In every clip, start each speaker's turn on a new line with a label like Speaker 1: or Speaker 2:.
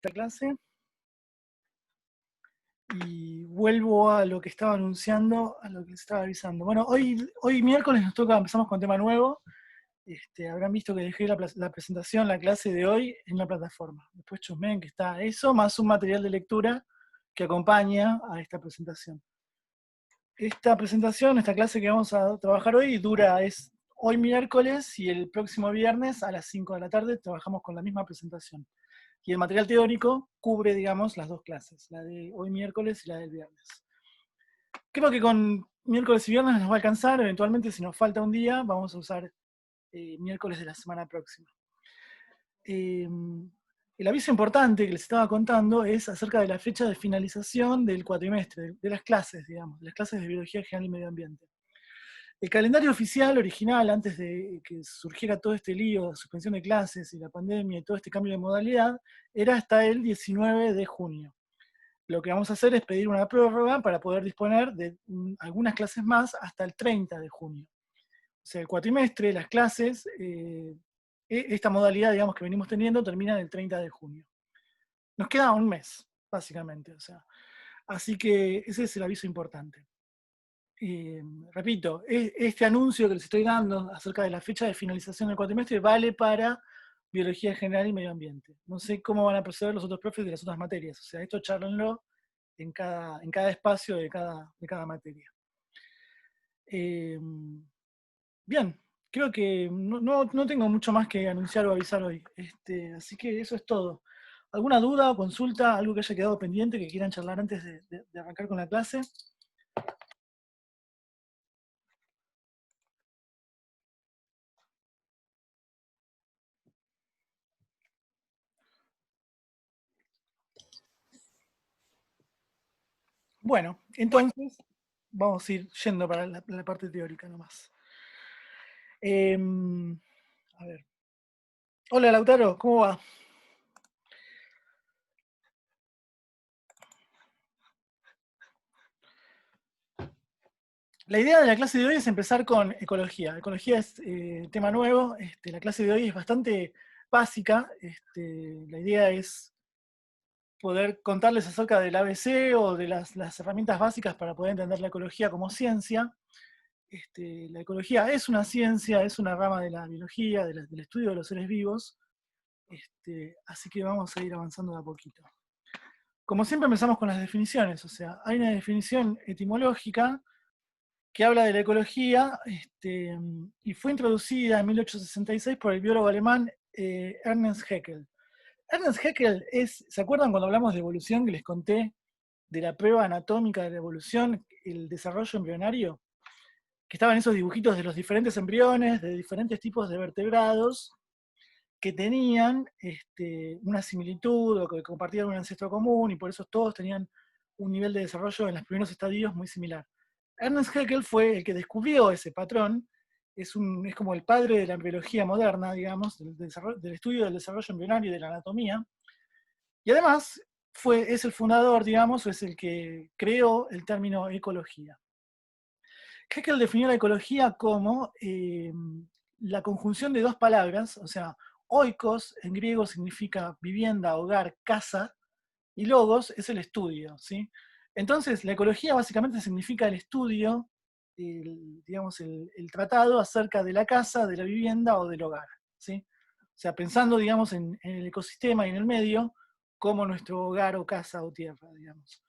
Speaker 1: esta clase y vuelvo a lo que estaba anunciando, a lo que estaba avisando. Bueno, hoy miércoles empezamos con tema nuevo. Habrán visto que dejé la presentación, la clase de hoy en la plataforma. Después chusmeen que está eso, más un material de lectura que acompaña a esta presentación. Esta presentación, esta clase que vamos a trabajar hoy, es hoy miércoles y el próximo viernes a las 5 de la tarde trabajamos con la misma presentación. Y el material teórico cubre, digamos, las dos clases, la de hoy miércoles y la del viernes. Creo que con miércoles y viernes nos va a alcanzar, eventualmente si nos falta un día vamos a usar miércoles de la semana próxima. El aviso importante que les estaba contando es acerca de la fecha de finalización del cuatrimestre, de las clases, digamos, de las clases de Biología General y Medio Ambiente. El calendario oficial original, antes de que surgiera todo este lío de suspensión de clases y la pandemia y todo este cambio de modalidad, era hasta el 19 de junio. Lo que vamos a hacer es pedir una prórroga para poder disponer de algunas clases más hasta el 30 de junio. O sea, el cuatrimestre, las clases, esta modalidad, digamos, que venimos teniendo, termina el 30 de junio. Nos queda un mes, básicamente. O sea, así que ese es el aviso importante. Repito, este anuncio que les estoy dando acerca de la fecha de finalización del cuatrimestre vale para Biología General y Medio Ambiente. No sé cómo van a proceder los otros profes de las otras materias. O sea, esto charlenlo en cada espacio de cada materia. Bien, creo que no tengo mucho más que anunciar o avisar hoy. Así que eso es todo. ¿Alguna duda o consulta, algo que haya quedado pendiente que quieran charlar antes de arrancar con la clase? Bueno, entonces vamos a ir yendo para la parte teórica nomás. A ver. Hola Lautaro, ¿cómo va? La idea de la clase de hoy es empezar con ecología. Ecología es tema nuevo. La clase de hoy es bastante básica. La idea es poder contarles acerca del ABC o de las herramientas básicas para poder entender la ecología como ciencia. La ecología es una ciencia, es una rama de la biología, del estudio de los seres vivos. Así que vamos a ir avanzando de a poquito. Como siempre empezamos con las definiciones, o sea, hay una definición etimológica que habla de la ecología y fue introducida en 1866 por el biólogo alemán Ernst Haeckel. Ernst Haeckel ¿se acuerdan cuando hablamos de evolución que les conté de la prueba anatómica de la evolución, el desarrollo embrionario? Que estaban esos dibujitos de los diferentes embriones, de diferentes tipos de vertebrados, que tenían una similitud o que compartían un ancestro común y por eso todos tenían un nivel de desarrollo en los primeros estadios muy similar. Ernst Haeckel fue el que descubrió ese patrón, es como el padre de la embriología moderna, digamos, del estudio del desarrollo embrionario y de la anatomía, y además es el fundador, digamos, o es el que creó el término ecología. Haeckel definió la ecología como la conjunción de dos palabras, o sea, oikos en griego significa vivienda, hogar, casa, y logos es el estudio, ¿sí? Entonces, la ecología básicamente significa el estudio, digamos, el tratado acerca de la casa, de la vivienda o del hogar, ¿sí? O sea, pensando, digamos, en el ecosistema y en el medio como nuestro hogar o casa o tierra, digamos.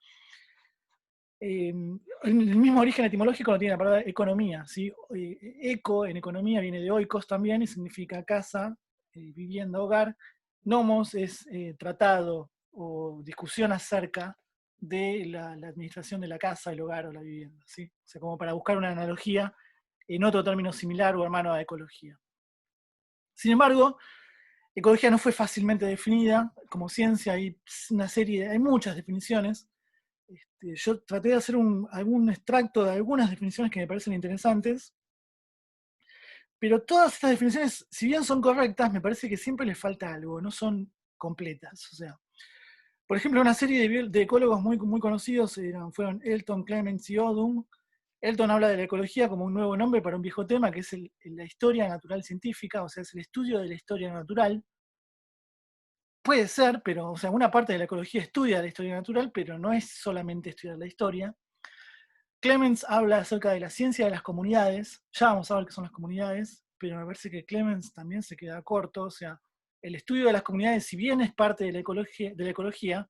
Speaker 1: El mismo origen etimológico lo tiene la palabra economía, ¿sí? Eco en economía viene de oikos también y significa casa, vivienda, hogar. Nomos es tratado o discusión acerca de la administración de la casa, el hogar o la vivienda, ¿sí? O sea, como para buscar una analogía en otro término similar o hermano a ecología. Sin embargo, ecología no fue fácilmente definida como ciencia, hay muchas definiciones. Yo traté de hacer algún extracto de algunas definiciones que me parecen interesantes, pero todas estas definiciones, si bien son correctas, me parece que siempre les falta algo, no son completas. O sea, por ejemplo, una serie de ecólogos muy conocidos fueron Elton, Clements y Odum. Elton habla de la ecología como un nuevo nombre para un viejo tema, que es la historia natural científica, o sea, es el estudio de la historia natural. Puede ser, pero, o sea, una parte de la ecología estudia la historia natural, pero no es solamente estudiar la historia. Clemens habla acerca de la ciencia de las comunidades, ya vamos a ver qué son las comunidades, pero me parece que Clemens también se queda corto, o sea, el estudio de las comunidades, si bien es parte de la ecología,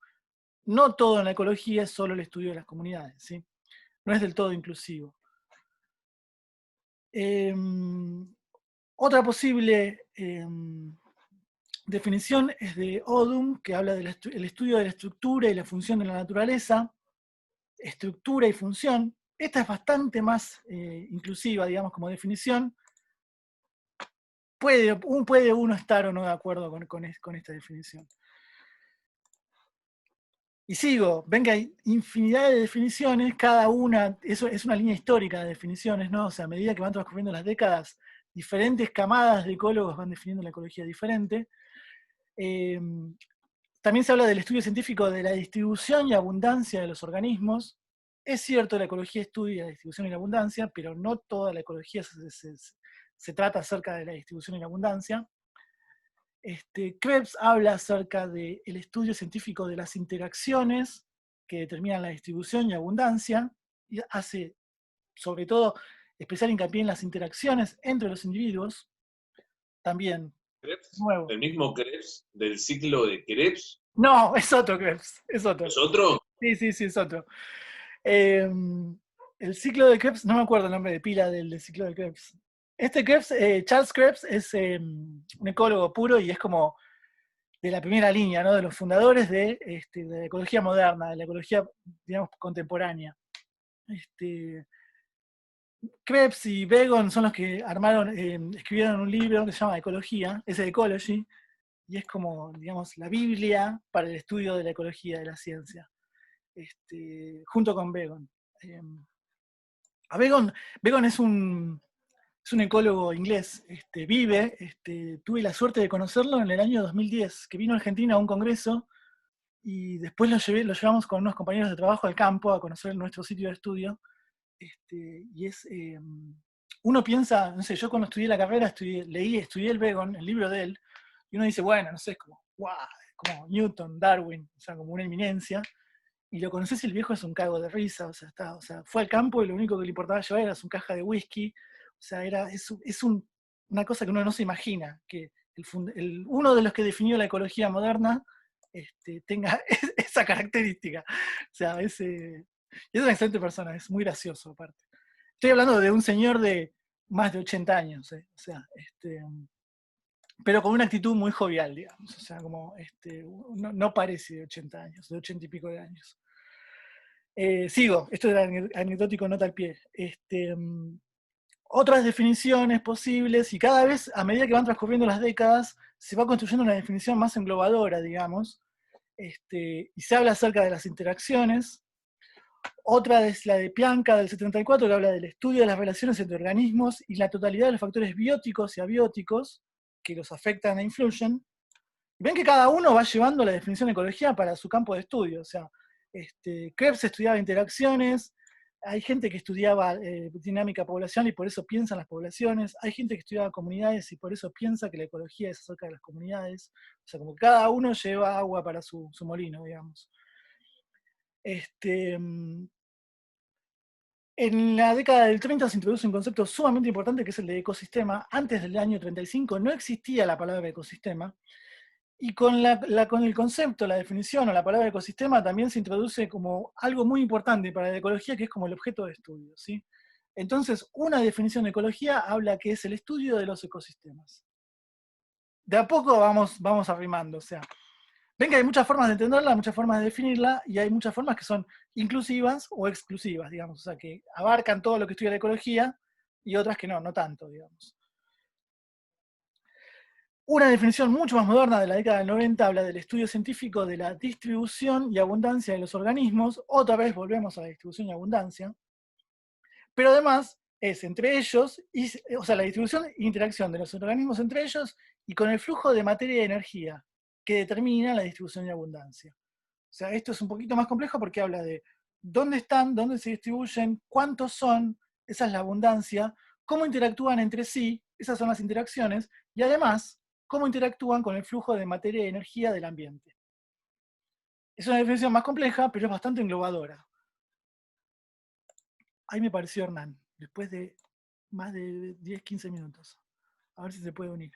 Speaker 1: no todo en la ecología es solo el estudio de las comunidades, ¿sí? No es del todo inclusivo. Eh, Otra posible definición es de Odum, que habla del estudio de la estructura y la función de la naturaleza, estructura y función. Esta es bastante más inclusiva, digamos, como definición. Puede uno estar o no de acuerdo con esta definición. Y sigo, ven que hay infinidad de definiciones, cada una, eso es una línea histórica de definiciones, ¿no? O sea, a medida que van transcurriendo las décadas, diferentes camadas de ecólogos van definiendo la ecología diferente. Eh, También se habla del estudio científico de la distribución y abundancia de los organismos. Es cierto, la ecología estudia la distribución y la abundancia, pero no toda la ecología se trata acerca de la distribución y la abundancia. Krebs habla acerca del estudio científico de las interacciones que determinan la distribución y abundancia, y hace, sobre todo, especial hincapié en las interacciones entre los individuos. También,
Speaker 2: Krebs,
Speaker 1: nuevo.
Speaker 2: el mismo Krebs del ciclo de Krebs.
Speaker 1: No, es otro Krebs, es otro.
Speaker 2: ¿Es otro?
Speaker 1: Sí, es otro. Eh, el ciclo de Krebs, no me acuerdo el nombre de pila del ciclo de Krebs. Este Krebs, Charles Krebs, es un ecólogo puro y es como de la primera línea, ¿no? De los fundadores de la ecología moderna, de la ecología, digamos, contemporánea. Krebs y Begon son los que escribieron un libro que se llama Ecología, es Ecology, y es como, digamos, la Biblia para el estudio de la ecología, de la ciencia, junto con Begon. A Begon es un ecólogo inglés, tuve la suerte de conocerlo en el año 2010, que vino a Argentina a un congreso, y después lo llevamos con unos compañeros de trabajo al campo a conocer nuestro sitio de estudio. Y uno piensa, no sé, yo cuando estudié la carrera estudié el Begon, el libro de él, y uno dice, bueno, no sé, es como, wow, como Newton, Darwin, o sea, como una eminencia, y lo conoces y el viejo es un cago de risa, o sea, fue al campo y lo único que le importaba llevar era su caja de whisky, o sea, una cosa que uno no se imagina, que uno de los que definió la ecología moderna tenga esa característica. O sea, es una excelente persona, es muy gracioso aparte. Estoy hablando de un señor de más de 80 años, o sea, pero con una actitud muy jovial, digamos, o sea, como no parece de 80 años, de 80 y pico de años. Sigo, esto era anecdótico, nota al pie. Otras definiciones posibles, y cada vez, a medida que van transcurriendo las décadas, se va construyendo una definición más englobadora, digamos, y se habla acerca de las interacciones. Otra es la de Pianka del 74, que habla del estudio de las relaciones entre organismos y la totalidad de los factores bióticos y abióticos que los afectan e influyen. Ven que cada uno va llevando la definición de ecología para su campo de estudio. O sea, Krebs estudiaba interacciones, hay gente que estudiaba dinámica poblacional y por eso piensa en las poblaciones, hay gente que estudiaba comunidades y por eso piensa que la ecología es acerca de las comunidades. O sea, como que cada uno lleva agua para su molino, digamos. En la década del 30 se introduce un concepto sumamente importante que es el de ecosistema. Antes del año 35 no existía la palabra ecosistema. Y con el concepto, la definición o la palabra ecosistema también se introduce como algo muy importante para la ecología, que es como el objeto de estudio, ¿sí? Entonces, una definición de ecología habla que es el estudio de los ecosistemas. De a poco vamos arrimando, o sea, ven que hay muchas formas de entenderla, muchas formas de definirla, y hay muchas formas que son inclusivas o exclusivas, digamos, o sea, que abarcan todo lo que estudia la ecología, y otras que no tanto, digamos. Una definición mucho más moderna de la década del 90 habla del estudio científico de la distribución y abundancia de los organismos. Otra vez volvemos a la distribución y abundancia. Pero además es entre ellos, o sea, la distribución e interacción de los organismos entre ellos y con el flujo de materia y energía que determina la distribución y abundancia. O sea, esto es un poquito más complejo porque habla de dónde están, dónde se distribuyen, cuántos son, esa es la abundancia, cómo interactúan entre sí, esas son las interacciones, y además cómo interactúan con el flujo de materia y energía del ambiente. Es una definición más compleja, pero es bastante englobadora. Ahí me pareció Hernán, después de más de 10, 15 minutos. A ver si se puede unir.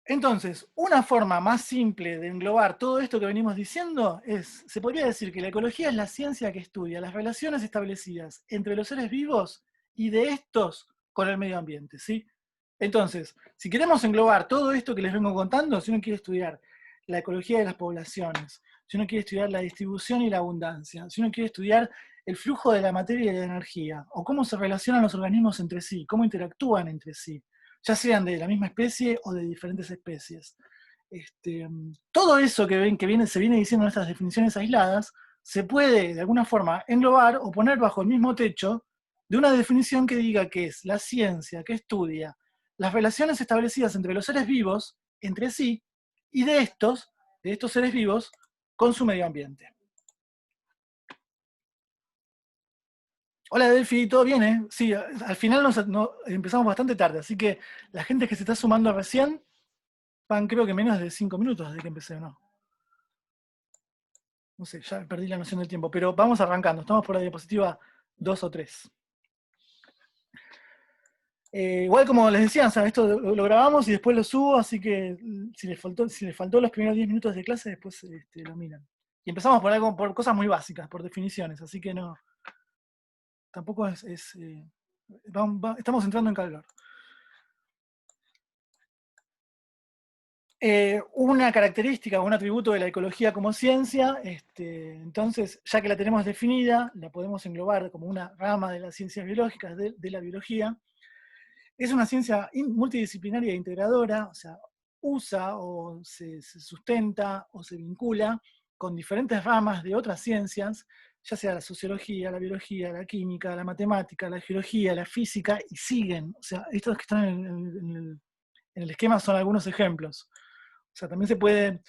Speaker 1: Entonces, una forma más simple de englobar todo esto que venimos diciendo se podría decir que la ecología es la ciencia que estudia las relaciones establecidas entre los seres vivos y de estos con el medio ambiente, ¿sí? Entonces, si queremos englobar todo esto que les vengo contando, si uno quiere estudiar la ecología de las poblaciones, si uno quiere estudiar la distribución y la abundancia, si uno quiere estudiar el flujo de la materia y de la energía, o cómo se relacionan los organismos entre sí, cómo interactúan entre sí, ya sean de la misma especie o de diferentes especies. Todo eso que ven, se viene diciendo en estas definiciones aisladas, se puede de alguna forma englobar o poner bajo el mismo techo de una definición que diga que es la ciencia que estudia las relaciones establecidas entre los seres vivos, entre sí, y de estos seres vivos, con su medio ambiente. Hola Delphi, ¿todo bien? ¿Eh? Sí, al final empezamos bastante tarde, así que la gente que se está sumando recién van creo que menos de 5 minutos desde que empecé, ¿no? No sé, ya perdí la noción del tiempo, pero vamos arrancando, estamos por la diapositiva 2 o 3. Igual como les decía, o sea, esto lo grabamos y después lo subo, así que si les faltó los primeros 10 minutos de clase, después lo miran. Y empezamos por cosas muy básicas, por definiciones, así que no, tampoco estamos entrando en calor. Una característica o un atributo de la ecología como ciencia, entonces, ya que la tenemos definida, la podemos englobar como una rama de las ciencias biológicas, de la biología. Es una ciencia multidisciplinaria e integradora, o sea, usa o se sustenta o se vincula con diferentes ramas de otras ciencias, ya sea la sociología, la biología, la química, la matemática, la geología, la física, y siguen. O sea, estos que están en el esquema son algunos ejemplos. O sea, también se puede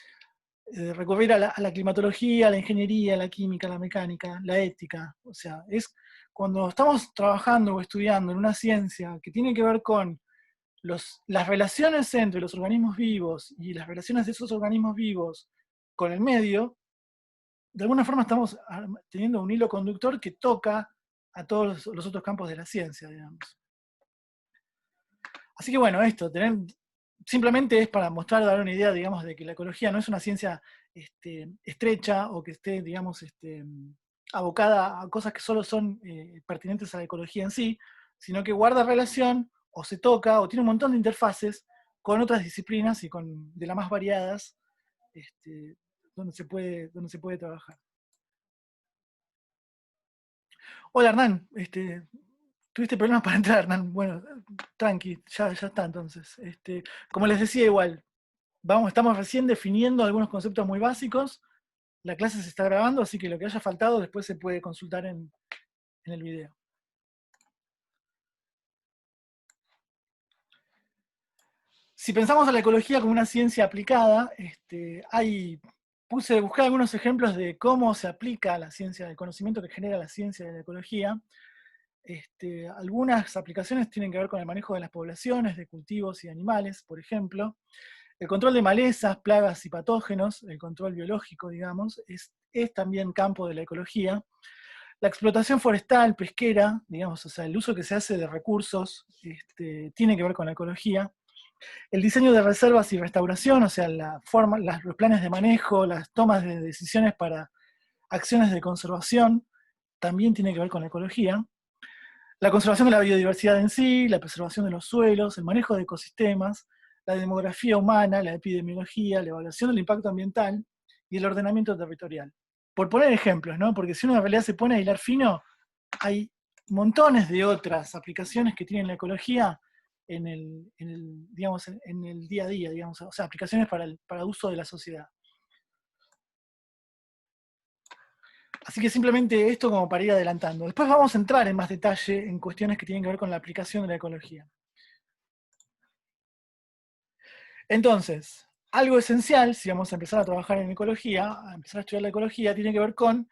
Speaker 1: recurrir a la climatología, a la ingeniería, a la química, a la mecánica, la ética. O sea, es cuando estamos trabajando o estudiando en una ciencia que tiene que ver con las relaciones entre los organismos vivos y las relaciones de esos organismos vivos con el medio, de alguna forma estamos teniendo un hilo conductor que toca a todos los otros campos de la ciencia, digamos. Así que bueno, simplemente es para mostrar, dar una idea, digamos, de que la ecología no es una ciencia estrecha o que esté, digamos, abocada a cosas que solo son pertinentes a la ecología en sí, sino que guarda relación, o se toca, o tiene un montón de interfaces con otras disciplinas y de las más variadas, donde se puede trabajar. Hola Hernán, ¿tuviste problemas para entrar, Hernán? Bueno, tranqui, ya está entonces. Como les decía igual, estamos recién definiendo algunos conceptos muy básicos, la clase se está grabando, así que lo que haya faltado después se puede consultar en el video. Si pensamos a la ecología como una ciencia aplicada, busqué algunos ejemplos de cómo se aplica la ciencia, el conocimiento que genera la ciencia de la ecología. Algunas aplicaciones tienen que ver con el manejo de las poblaciones, de cultivos y animales, por ejemplo. El control de malezas, plagas y patógenos, el control biológico, digamos, es también campo de la ecología. La explotación forestal, pesquera, digamos, o sea, el uso que se hace de recursos, tiene que ver con la ecología. El diseño de reservas y restauración, o sea, los planes de manejo, las tomas de decisiones para acciones de conservación, también tiene que ver con la ecología. La conservación de la biodiversidad en sí, la preservación de los suelos, el manejo de ecosistemas, la demografía humana, la epidemiología, la evaluación del impacto ambiental y el ordenamiento territorial. Por poner ejemplos, ¿no? Porque si uno en realidad se pone a hilar fino, hay montones de otras aplicaciones que tiene la ecología en el día a día, digamos, o sea, aplicaciones para uso de la sociedad. Así que simplemente esto como para ir adelantando. Después vamos a entrar en más detalle en cuestiones que tienen que ver con la aplicación de la ecología. Entonces, algo esencial, si vamos a empezar a trabajar en ecología, a empezar a estudiar la ecología, tiene que ver con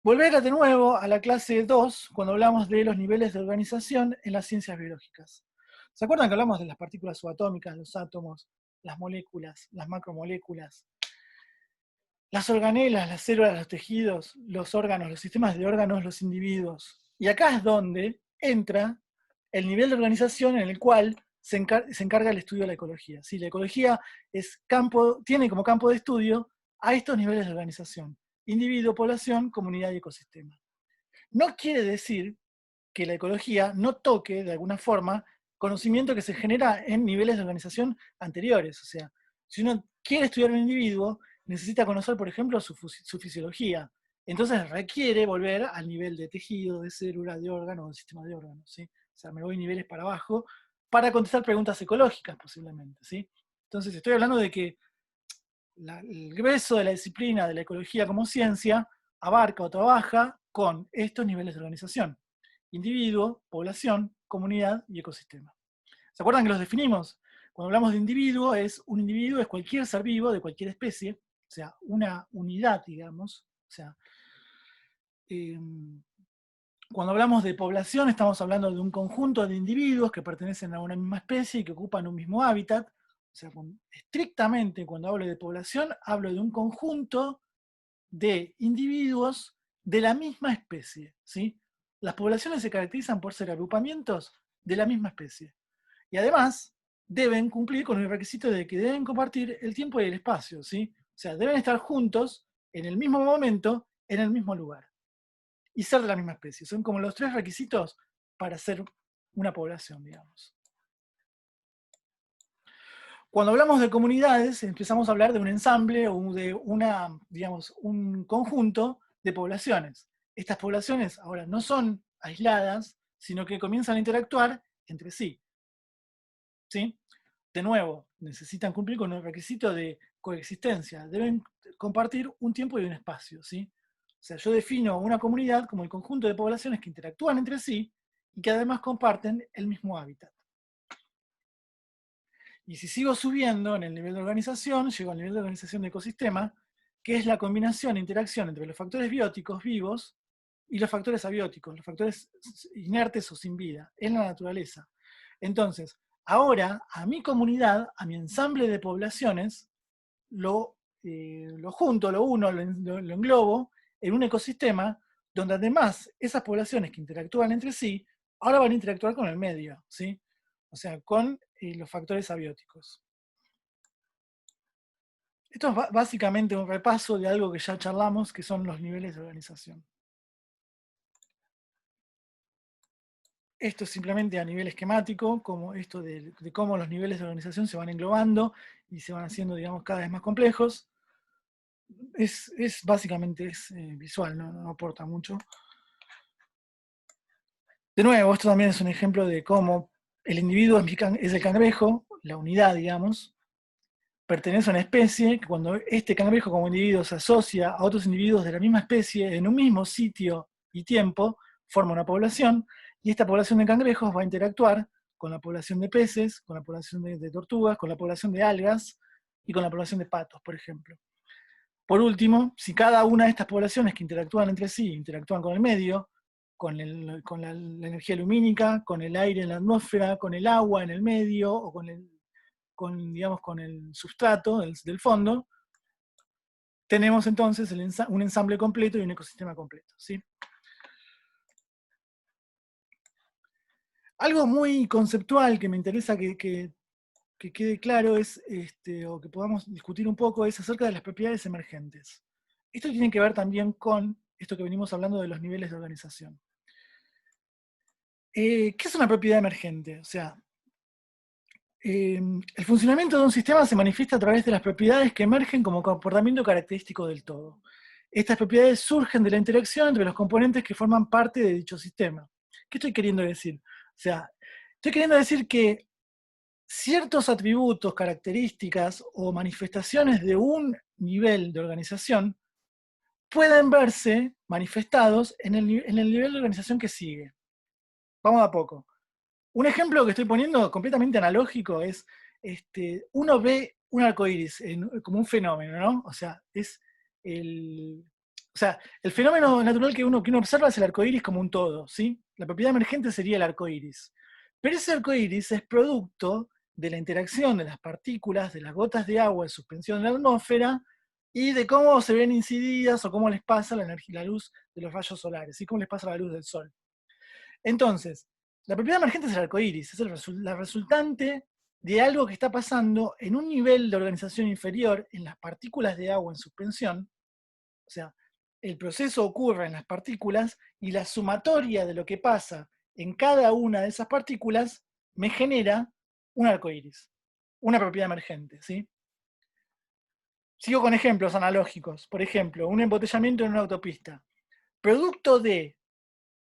Speaker 1: volver de nuevo a la clase 2, cuando hablamos de los niveles de organización en las ciencias biológicas. ¿Se acuerdan que hablamos de las partículas subatómicas, los átomos, las moléculas, las macromoléculas, las organelas, las células, los tejidos, los órganos, los sistemas de órganos, los individuos? Y acá es donde entra el nivel de organización en el cual se encarga el estudio de la ecología. ¿Sí? La ecología tiene como campo de estudio a estos niveles de organización: individuo, población, comunidad y ecosistema. No quiere decir que la ecología no toque, de alguna forma, conocimiento que se genera en niveles de organización anteriores. O sea, si uno quiere estudiar un individuo, necesita conocer, por ejemplo, su fisiología. Entonces requiere volver al nivel de tejido, de célula, de órgano, de sistema de órganos, ¿sí? O sea, me voy niveles para abajo para contestar preguntas ecológicas, posiblemente, ¿sí? Entonces estoy hablando de que el grueso de la disciplina de la ecología como ciencia abarca o trabaja con estos niveles de organización: individuo, población, comunidad y ecosistema. ¿Se acuerdan que los definimos? Cuando hablamos de individuo, un individuo es cualquier ser vivo de cualquier especie, o sea, una unidad, digamos. O sea, cuando hablamos de población, estamos hablando de un conjunto de individuos que pertenecen a una misma especie y que ocupan un mismo hábitat. O sea, estrictamente, cuando hablo de población, hablo de un conjunto de individuos de la misma especie, ¿sí? Las poblaciones se caracterizan por ser agrupamientos de la misma especie. Y además, deben cumplir con el requisito de que deben compartir el tiempo y el espacio, ¿sí? O sea, deben estar juntos en el mismo momento, en el mismo lugar. Y ser de la misma especie. Son como los 3 requisitos para ser una población, digamos. Cuando hablamos de comunidades, empezamos a hablar de un ensamble o de un conjunto de poblaciones. Estas poblaciones ahora no son aisladas, sino que comienzan a interactuar entre sí. ¿Sí? De nuevo, necesitan cumplir con el requisito de coexistencia. Deben compartir un tiempo y un espacio. ¿Sí? O sea, yo defino una comunidad como el conjunto de poblaciones que interactúan entre sí y que además comparten el mismo hábitat. Y si sigo subiendo en el nivel de organización, llego al nivel de organización de ecosistema, que es la combinación e interacción entre los factores bióticos vivos y los factores abióticos, los factores inertes o sin vida, en la naturaleza. Entonces, ahora a mi comunidad, a mi ensamble de poblaciones, lo junto, lo uno, lo englobo en un ecosistema donde además esas poblaciones que interactúan entre sí, ahora van a interactuar con el medio, ¿sí? O sea, con los factores abióticos. Esto es básicamente un repaso de algo que ya charlamos, que son los niveles de organización. Esto es simplemente a nivel esquemático, como esto de cómo los niveles de organización se van englobando y se van haciendo, digamos, cada vez más complejos. Básicamente visual, no aporta mucho. De nuevo, esto también es un ejemplo de cómo el individuo es el cangrejo, la unidad, digamos, pertenece a una especie, que cuando este cangrejo como individuo se asocia a otros individuos de la misma especie en un mismo sitio y tiempo, forma una población, y esta población de cangrejos va a interactuar con la población de peces, con la población de tortugas, con la población de algas y con la población de patos, por ejemplo. Por último, si cada una de estas poblaciones que interactúan entre sí, interactúan con el medio, con la energía lumínica, con el aire en la atmósfera, con el agua en el medio, o con el sustrato del fondo, tenemos entonces un ensamble completo y un ecosistema completo, ¿sí? Algo muy conceptual que me interesa que quede claro es, o que podamos discutir un poco, es acerca de las propiedades emergentes. Esto tiene que ver también con esto que venimos hablando de los niveles de organización. ¿Qué es una propiedad emergente? O sea, el funcionamiento de un sistema se manifiesta a través de las propiedades que emergen como comportamiento característico del todo. Estas propiedades surgen de la interacción entre los componentes que forman parte de dicho sistema. ¿Qué estoy queriendo decir? O sea, estoy queriendo decir que ciertos atributos, características o manifestaciones de un nivel de organización pueden verse manifestados en el nivel de organización que sigue. Vamos a poco. Un ejemplo que estoy poniendo completamente analógico es, uno ve un arcoíris como un fenómeno, ¿no? O sea, el fenómeno natural que uno observa es el arcoíris como un todo, ¿sí? La propiedad emergente sería el arcoíris. Pero ese arco iris es producto de la interacción de las partículas, de las gotas de agua en suspensión en la atmósfera, y de cómo se ven incididas o cómo les pasa la energía, la luz de los rayos solares, y cómo les pasa la luz del sol. Entonces, la propiedad emergente es el arco iris, es la resultante de algo que está pasando en un nivel de organización inferior en las partículas de agua en suspensión. O sea, el proceso ocurre en las partículas y la sumatoria de lo que pasa en cada una de esas partículas me genera un arco iris, una propiedad emergente, ¿sí? Sigo con ejemplos analógicos. Por ejemplo, un embotellamiento en una autopista. Producto de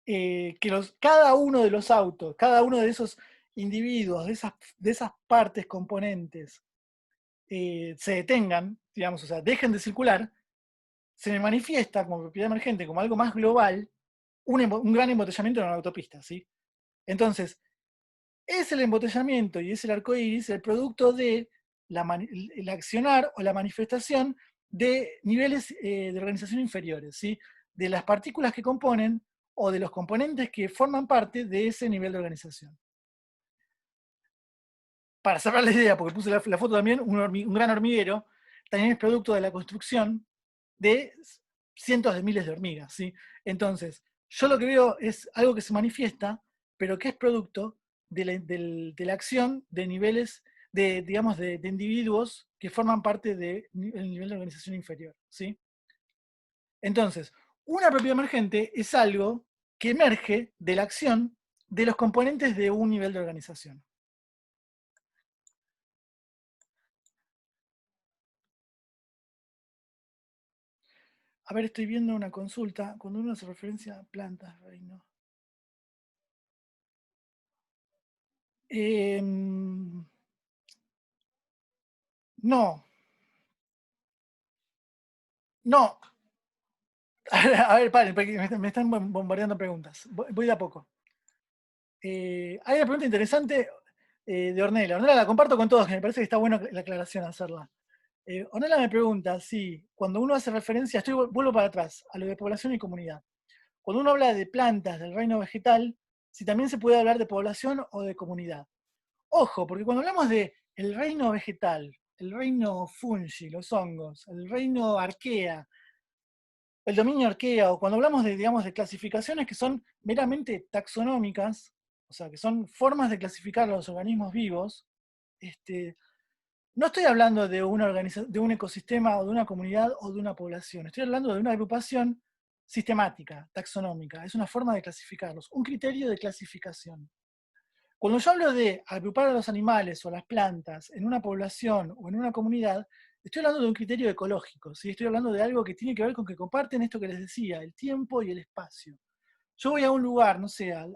Speaker 1: que cada uno de los autos, cada uno de esos individuos, de esas partes componentes, se detengan, digamos, o sea, dejen de circular, se me manifiesta como propiedad emergente, como algo más global, un gran embotellamiento en una autopista, ¿sí? Entonces, es el embotellamiento y es el arco iris el producto de el accionar o la manifestación de niveles de organización inferiores, ¿sí? De las partículas que componen o de los componentes que forman parte de ese nivel de organización. Para cerrar la idea, porque puse la foto también, un gran hormiguero también es producto de la construcción de cientos de miles de hormigas, ¿sí? Entonces, yo lo que veo es algo que se manifiesta, pero que es producto de la acción de niveles, digamos, de individuos que forman parte del nivel de organización inferior, ¿sí? Entonces, una propiedad emergente es algo que emerge de la acción de los componentes de un nivel de organización. A ver, estoy viendo una consulta, cuando uno hace referencia a plantas, reino. No, no. A ver, paren, me están bombardeando preguntas. Voy de a poco. Hay una pregunta interesante de Ornella. Ornella la comparto con todos, que me parece que está bueno la aclaración hacerla. Ornella me pregunta si cuando uno hace referencia, vuelvo para atrás, a lo de población y comunidad. Cuando uno habla de plantas del reino vegetal, si también se puede hablar de población o de comunidad. Ojo, porque cuando hablamos de el reino vegetal, el reino fungi, los hongos, el reino arquea, el dominio arquea, o cuando hablamos de, digamos, de clasificaciones que son meramente taxonómicas, o sea, que son formas de clasificar a los organismos vivos, no estoy hablando de de un ecosistema o de una comunidad o de una población, estoy hablando de una agrupación sistemática, taxonómica, es una forma de clasificarlos, un criterio de clasificación. Cuando yo hablo de agrupar a los animales o a las plantas en una población o en una comunidad, estoy hablando de un criterio ecológico, ¿sí? Estoy hablando de algo que tiene que ver con que comparten esto que les decía, el tiempo y el espacio. Yo voy a un lugar, no sé, a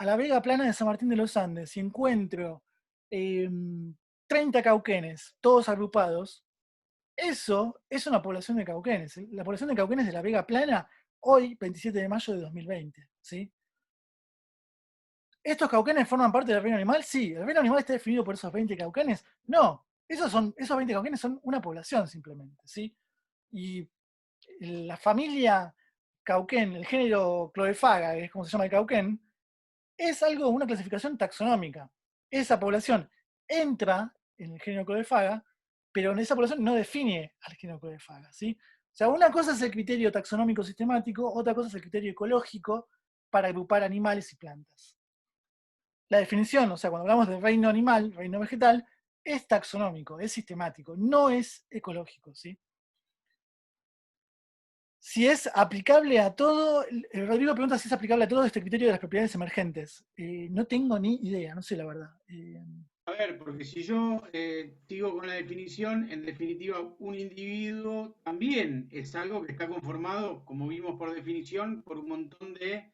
Speaker 1: la Vega Plana de San Martín de los Andes y encuentro 30 cauquenes, todos agrupados. Eso es una población de cauquenes. La población de cauquenes de la Vega Plana, hoy, 27 de mayo de 2020. ¿Sí? ¿Estos cauquenes forman parte del reino animal? Sí. ¿El reino animal está definido por esos 20 cauquenes? No. Esos 20 cauquenes son una población simplemente. ¿Sí? Y la familia cauquén, el género Cloefaga, que es como se llama el cauquén, es algo, una clasificación taxonómica. Esa población entra en el género Cloefaga, pero en esa población no define al género Cloefaga, ¿sí? O sea, una cosa es el criterio taxonómico sistemático, otra cosa es el criterio ecológico para agrupar animales y plantas. La definición, o sea, cuando hablamos de reino animal, reino vegetal, es taxonómico, es sistemático, no es ecológico, ¿sí? Si es aplicable a todo, Rodrigo pregunta si es aplicable a todo este criterio de las propiedades emergentes. No tengo ni idea, no sé la verdad.
Speaker 3: A ver, porque si yo sigo con la definición, en definitiva, un individuo también es algo que está conformado, como vimos por definición, por un montón de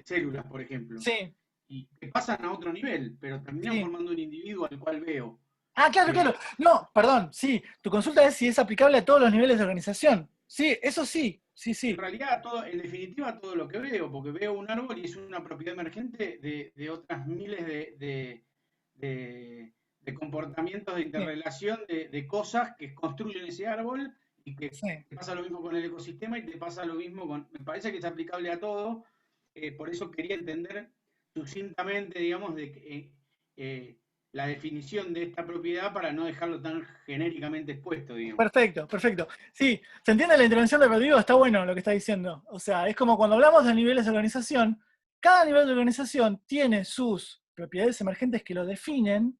Speaker 3: células, por ejemplo,
Speaker 1: Sí,
Speaker 3: y que pasan a otro nivel, pero terminan
Speaker 1: sí.
Speaker 3: formando un individuo al cual veo.
Speaker 1: Ah, claro,
Speaker 3: Eh,
Speaker 1: claro. No, perdón, sí. Tu consulta es si es aplicable a todos los niveles de organización. Sí, eso sí, sí,
Speaker 3: en
Speaker 1: sí.
Speaker 3: realidad, todo, en definitiva, todo lo que veo, porque veo un árbol y es una propiedad emergente de otras miles de comportamientos de
Speaker 1: Sí,
Speaker 3: interrelación de cosas que construyen ese árbol y que
Speaker 1: sí.
Speaker 3: te pasa lo mismo con el ecosistema y te pasa lo mismo con... Me parece que es aplicable a todo, por eso quería entender sucintamente, digamos, la definición de esta propiedad para no dejarlo tan genéricamente expuesto, digamos.
Speaker 1: Perfecto, perfecto. Sí, se entiende la intervención de Rodrigo, está bueno lo que está diciendo. O sea, es como cuando hablamos de niveles de organización, cada nivel de organización tiene sus propiedades emergentes que lo definen,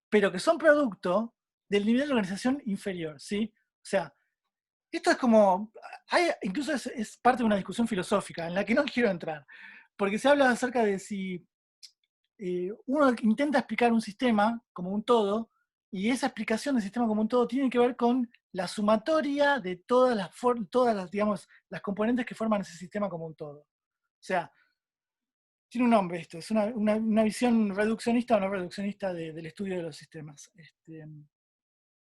Speaker 1: pero que son producto del nivel de organización inferior, ¿sí? O sea, esto es como, incluso es parte de una discusión filosófica en la que no quiero entrar, porque se habla acerca de si uno intenta explicar un sistema como un todo, y esa explicación del sistema como un todo tiene que ver con la sumatoria de todas las, digamos, las componentes que forman ese sistema como un todo. O sea, tiene un nombre esto, es una visión reduccionista o no reduccionista del estudio de los sistemas.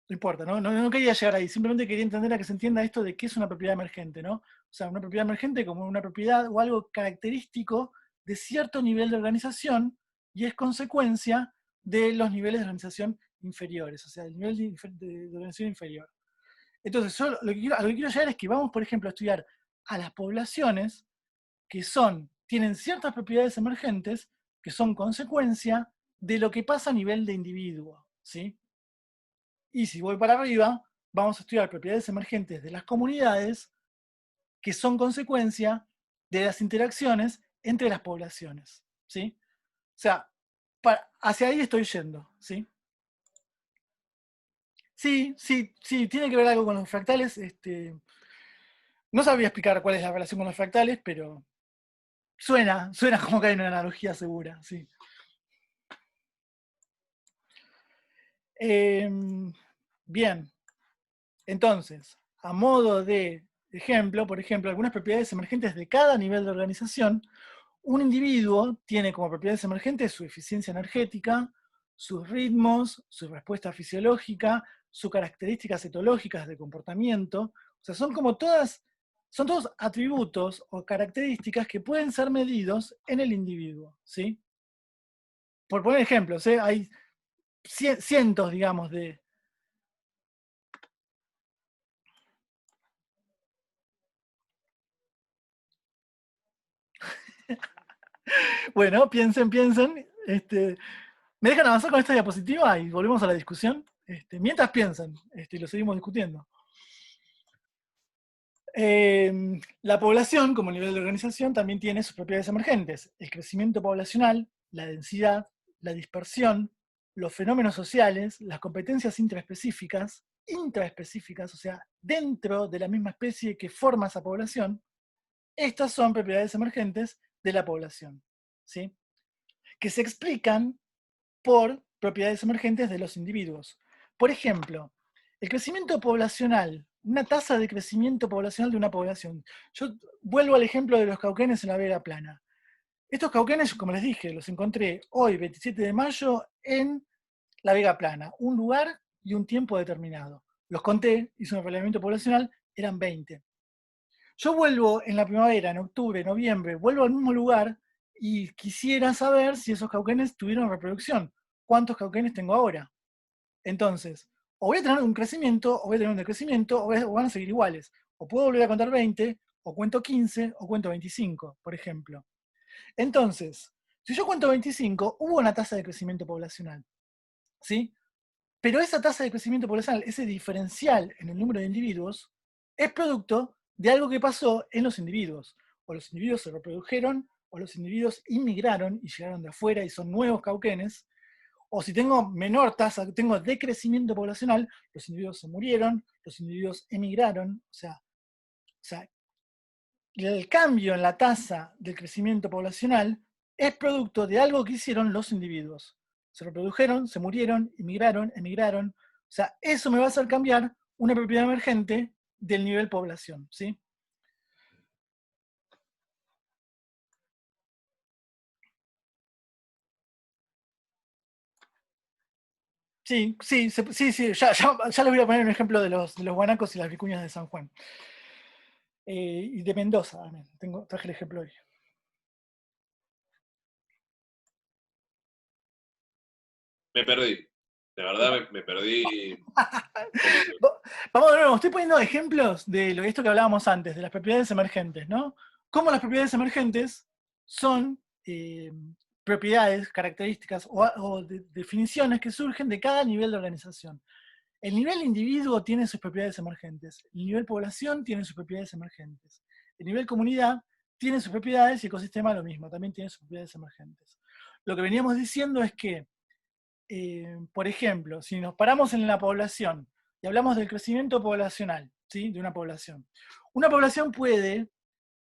Speaker 1: No importa, no quería llegar ahí, simplemente quería entender a que se entienda esto de qué es una propiedad emergente, ¿no? O sea, una propiedad emergente como una propiedad o algo característico de cierto nivel de organización y es consecuencia de los niveles de organización inferiores, o sea, el nivel de organización inferior. Entonces, yo a lo que quiero llegar es que vamos, por ejemplo, a estudiar a las poblaciones que tienen ciertas propiedades emergentes que son consecuencia de lo que pasa a nivel de individuo, ¿sí? Y si voy para arriba, vamos a estudiar propiedades emergentes de las comunidades que son consecuencia de las interacciones entre las poblaciones, ¿sí? O sea, hacia ahí estoy yendo, ¿sí? Sí, sí, sí, tiene que ver algo con los fractales. No sabría explicar cuál es la relación con los fractales, pero suena como que hay una analogía segura, sí. Bien, entonces, a modo de ejemplo, por ejemplo, algunas propiedades emergentes de cada nivel de organización, un individuo tiene como propiedades emergentes su eficiencia energética, sus ritmos, su respuesta fisiológica, sus características etológicas de comportamiento. O sea, son todos atributos o características que pueden ser medidos en el individuo, ¿sí? Por poner ejemplos, hay cientos, digamos, de... Bueno, piensen. ¿Me dejan avanzar con esta diapositiva y volvemos a la discusión? Mientras piensan, lo seguimos discutiendo. La población, como nivel de organización, también tiene sus propiedades emergentes. El crecimiento poblacional, la densidad, la dispersión, los fenómenos sociales, las competencias intraespecíficas, o sea, dentro de la misma especie que forma esa población, estas son propiedades emergentes de la población, ¿sí? Que se explican por propiedades emergentes de los individuos. Por ejemplo, el crecimiento poblacional, una tasa de crecimiento poblacional de una población. Yo vuelvo al ejemplo de los cauquenes en la Vega Plana. Estos cauquenes, como les dije, los encontré hoy, 27 de mayo, en la Vega Plana, un lugar y un tiempo determinado. Los conté, hice un relevamiento poblacional, eran 20. Yo vuelvo en la primavera, en octubre, noviembre, vuelvo al mismo lugar y quisiera saber si esos cauquenes tuvieron reproducción. ¿Cuántos cauquenes tengo ahora? Entonces, o voy a tener un crecimiento, o voy a tener un decrecimiento, o van a seguir iguales. O puedo volver a contar 20, o cuento 15, o cuento 25, por ejemplo. Entonces, si yo cuento 25, hubo una tasa de crecimiento poblacional, ¿sí? Pero esa tasa de crecimiento poblacional, ese diferencial en el número de individuos, es producto de algo que pasó en los individuos. O los individuos se reprodujeron, o los individuos inmigraron y llegaron de afuera y son nuevos cauquenes, o si tengo menor tasa, tengo decrecimiento poblacional, los individuos se murieron, los individuos emigraron, o sea, el cambio en la tasa del crecimiento poblacional es producto de algo que hicieron los individuos. Se reprodujeron, se murieron, emigraron. O sea, eso me va a hacer cambiar una propiedad emergente del nivel población, ¿sí? Sí, ya les voy a poner un ejemplo de los guanacos y las vicuñas de San Juan. Y de Mendoza también, traje el ejemplo hoy.
Speaker 2: Me perdí. De verdad me perdí.
Speaker 1: Vamos de nuevo, estoy poniendo ejemplos de esto que hablábamos antes, de las propiedades emergentes, ¿no? Cómo las propiedades emergentes son propiedades, características o definiciones que surgen de cada nivel de organización. El nivel individuo tiene sus propiedades emergentes, el nivel población tiene sus propiedades emergentes, el nivel comunidad tiene sus propiedades y ecosistema lo mismo, también tiene sus propiedades emergentes. Lo que veníamos diciendo es que, por ejemplo, si nos paramos en la población y hablamos del crecimiento poblacional, ¿sí?, de una población puede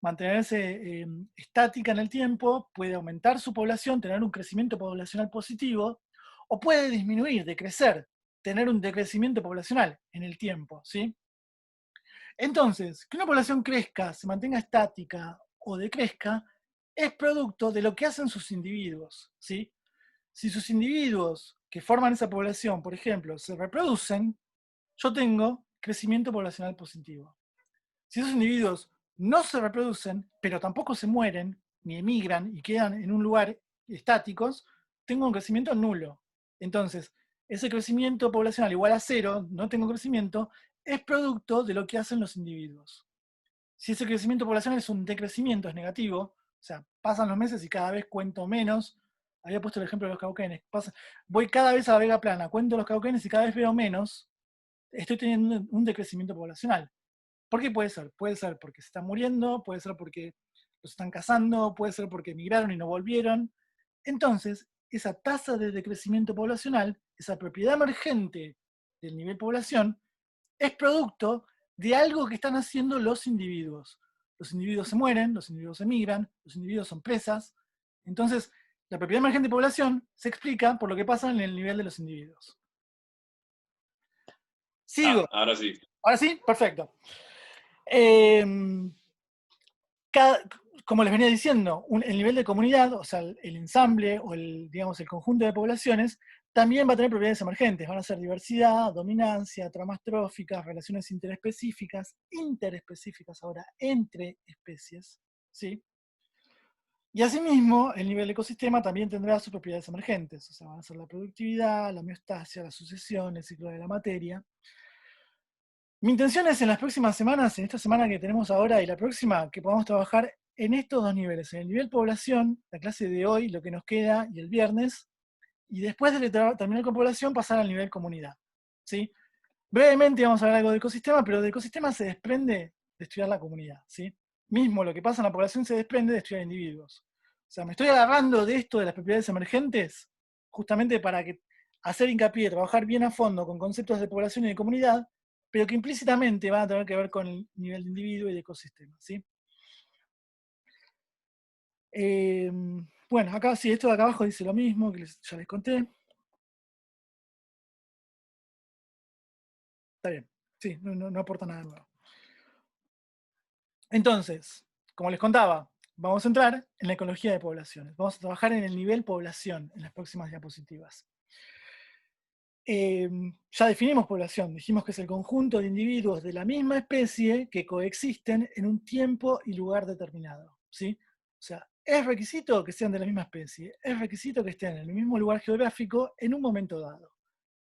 Speaker 1: mantenerse estática en el tiempo, puede aumentar su población, tener un crecimiento poblacional positivo, o puede disminuir, decrecer, tener un decrecimiento poblacional en el tiempo, ¿sí? Entonces, que una población crezca, se mantenga estática o decrezca, es producto de lo que hacen sus individuos, ¿sí? Si sus individuos que forman esa población, por ejemplo, se reproducen, yo tengo crecimiento poblacional positivo. Si esos individuos no se reproducen, pero tampoco se mueren, ni emigran y quedan en un lugar estáticos, tengo un crecimiento nulo. Entonces, ese crecimiento poblacional igual a 0, no tengo crecimiento, es producto de lo que hacen los individuos. Si ese crecimiento poblacional es un decrecimiento, es negativo, o sea, pasan los meses y cada vez cuento menos. Había puesto el ejemplo de los cauquenes. Voy cada vez a la Vega Plana, cuento los cauquenes y cada vez veo menos, estoy teniendo un decrecimiento poblacional. ¿Por qué puede ser? Puede ser porque se están muriendo, puede ser porque los están cazando, puede ser porque emigraron y no volvieron. Entonces, esa tasa de decrecimiento poblacional, esa propiedad emergente del nivel población, es producto de algo que están haciendo los individuos. Los individuos se mueren, los individuos emigran, los individuos son presas. Entonces, la propiedad emergente de población se explica por lo que pasa en el nivel de los individuos. Sigo.
Speaker 2: Ahora sí.
Speaker 1: Ahora sí, perfecto. Como les venía diciendo, el nivel de comunidad, o sea, el ensamble o el conjunto de poblaciones, también va a tener propiedades emergentes. Van a ser diversidad, dominancia, tramas tróficas, relaciones interespecíficas ahora, entre especies, ¿sí? Y asimismo, el nivel de ecosistema también tendrá sus propiedades emergentes, o sea, van a ser la productividad, la homeostasia, la sucesión, el ciclo de la materia. Mi intención es en las próximas semanas, en esta semana que tenemos ahora y la próxima, que podamos trabajar en estos dos niveles, en el nivel población, la clase de hoy, lo que nos queda, y el viernes, y después de terminar con población, pasar al nivel comunidad, ¿sí? Brevemente vamos a hablar algo de ecosistema, pero de ecosistema se desprende de estudiar la comunidad, ¿sí? Mismo lo que pasa en la población se desprende de estudiar individuos. O sea, me estoy agarrando de esto de las propiedades emergentes, justamente para hacer hincapié, trabajar bien a fondo con conceptos de población y de comunidad, pero que implícitamente van a tener que ver con el nivel de individuo y de ecosistema, ¿sí? Bueno, acá sí, esto de acá abajo dice lo mismo que ya les conté. Está bien, sí, no aporta nada nuevo. Entonces, como les contaba, vamos a entrar en la ecología de poblaciones. Vamos a trabajar en el nivel población en las próximas diapositivas. Ya definimos población, dijimos que es el conjunto de individuos de la misma especie que coexisten en un tiempo y lugar determinado, ¿sí? O sea, es requisito que sean de la misma especie, es requisito que estén en el mismo lugar geográfico en un momento dado.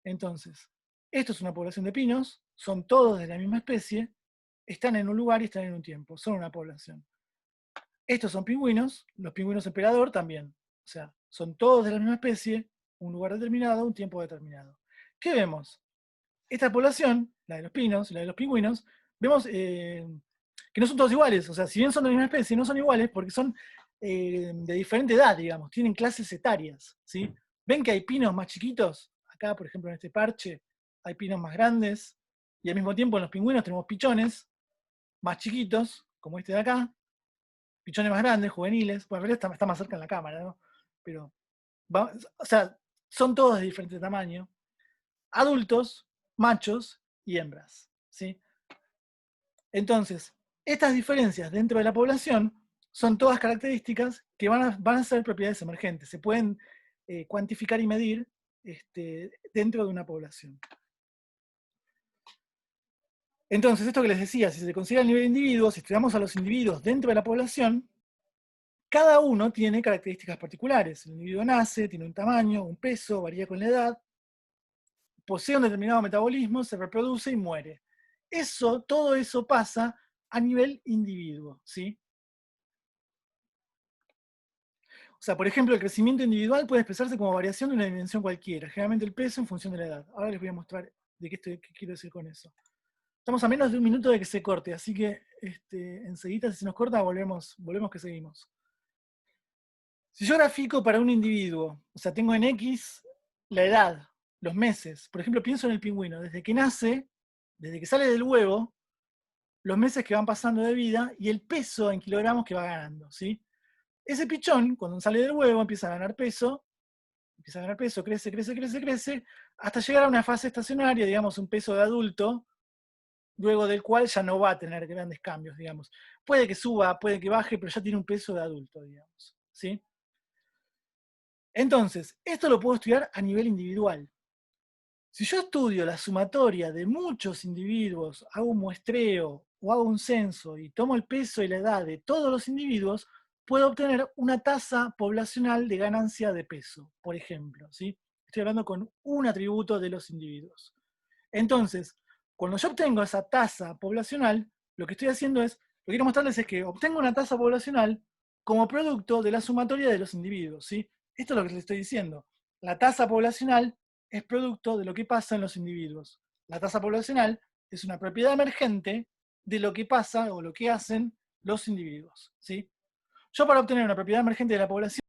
Speaker 1: Entonces, esto es una población de pinos, son todos de la misma especie, están en un lugar y están en un tiempo, son una población. Estos son pingüinos, los pingüinos emperador también. O sea, son todos de la misma especie, un lugar determinado, un tiempo determinado. ¿Qué vemos? Esta población, la de los pinos, la de los pingüinos, vemos que no son todos iguales. O sea, si bien son de la misma especie, no son iguales porque son de diferente edad, digamos, tienen clases etarias, ¿sí? ¿Ven que hay pinos más chiquitos? Acá, por ejemplo, en este parche, hay pinos más grandes, y al mismo tiempo en los pingüinos tenemos pichones más chiquitos, como este de acá, pichones más grandes, juveniles, bueno, en realidad está más cerca en la cámara, ¿no? Pero, o sea, son todos de diferente tamaño, adultos, machos y hembras, ¿sí? Entonces, estas diferencias dentro de la población son todas características que van a ser propiedades emergentes, se pueden cuantificar y medir dentro de una población. Entonces, esto que les decía, si se considera el nivel de individuos, si estudiamos a los individuos dentro de la población, cada uno tiene características particulares. El individuo nace, tiene un tamaño, un peso, varía con la edad, posee un determinado metabolismo, se reproduce y muere. Todo eso pasa a nivel individuo, ¿sí? O sea, por ejemplo, el crecimiento individual puede expresarse como variación de una dimensión cualquiera, generalmente el peso en función de la edad. Ahora les voy a mostrar qué quiero decir con eso. Estamos a menos de un minuto de que se corte, así que enseguida, si se nos corta, volvemos que seguimos. Si yo grafico para un individuo, o sea, tengo en X la edad, los meses. Por ejemplo, pienso en el pingüino. Desde que nace, desde que sale del huevo, los meses que van pasando de vida y el peso en kilogramos que va ganando, ¿sí? Ese pichón, cuando sale del huevo, empieza a ganar peso, crece, hasta llegar a una fase estacionaria, digamos, un peso de adulto, luego del cual ya no va a tener grandes cambios, digamos. Puede que suba, puede que baje, pero ya tiene un peso de adulto, digamos, ¿sí? Entonces, esto lo puedo estudiar a nivel individual. Si yo estudio la sumatoria de muchos individuos, hago un muestreo o hago un censo y tomo el peso y la edad de todos los individuos, puedo obtener una tasa poblacional de ganancia de peso, por ejemplo, ¿sí? Estoy hablando con un atributo de los individuos. Entonces, cuando yo obtengo esa tasa poblacional, lo que estoy haciendo es, lo que quiero mostrarles es que obtengo una tasa poblacional como producto de la sumatoria de los individuos, ¿sí? Esto es lo que les estoy diciendo. La tasa poblacional es producto de lo que pasa en los individuos. La tasa poblacional es una propiedad emergente de lo que pasa o lo que hacen los individuos, ¿sí? Yo para obtener una propiedad emergente de la población